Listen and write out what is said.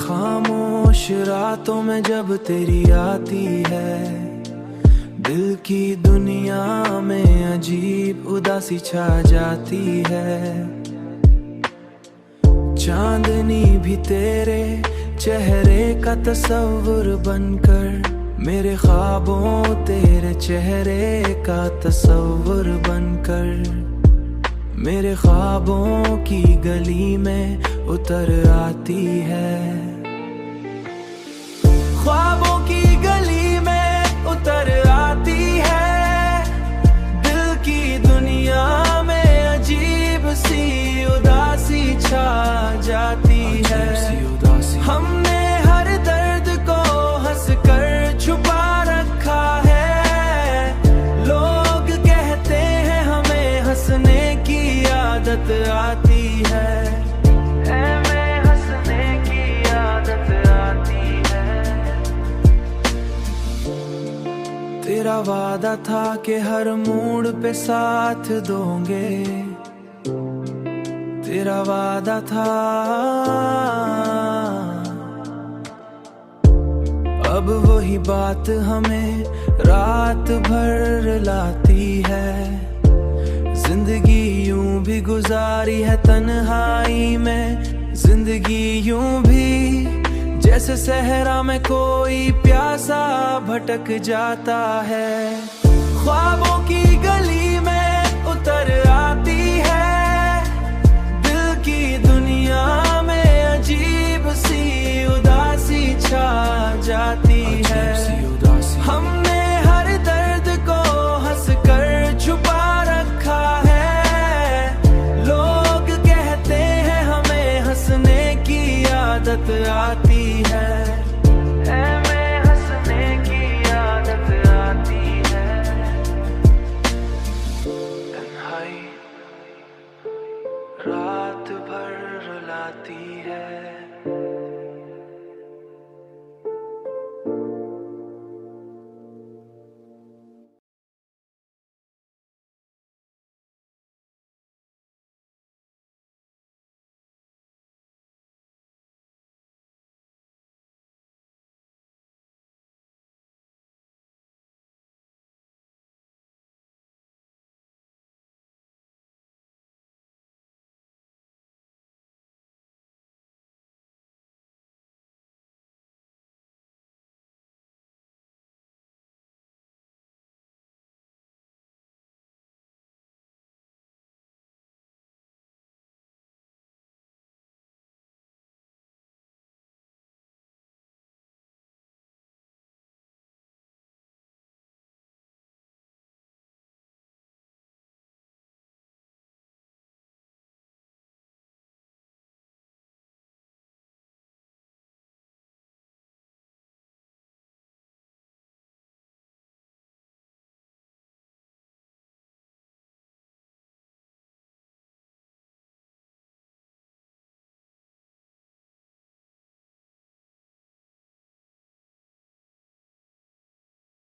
खामोश रातों में जब तेरी आती है, दिल की दुनिया में अजीब उदासी छा जाती है। चांदनी भी तेरे चेहरे का तस्वीर बनकर, मेरे ख्वाबों तेरे चेहरे का तस्वीर बनकर, मेरे ख्वाबों की गली में उतर आती है। ख्वाबों की गली में उतर आती है, दिल की दुनिया में अजीब सी उदासी छा जाती है। हमने हर दर्द को हंसकर छुपा रखा है, लोग कहते हैं हमें हंसने की आदत आती है। हमें हंसने की आदत आती है। तेरा वादा था कि हर मूड पे साथ दोगे, तेरा वादा था। अब वही बात हमें रात भर लाती है। जिंदगी यूं भी गुजारी है तन्हाई में, जिंदगी यूं भी जैसे सहरा में कोई प्यासा भटक जाता है। ख्वाबों की गली में उतर आती है, दिल की दुनिया में अजीब सी उदासी छा जाती है। हमने हर दर्द को हंसकर छुपा रखा है, लोग कहते हैं हमें हंसने की आदत आती है। हमें हंसने की आदत आती है। तन्हाई रात भर रुलाती है।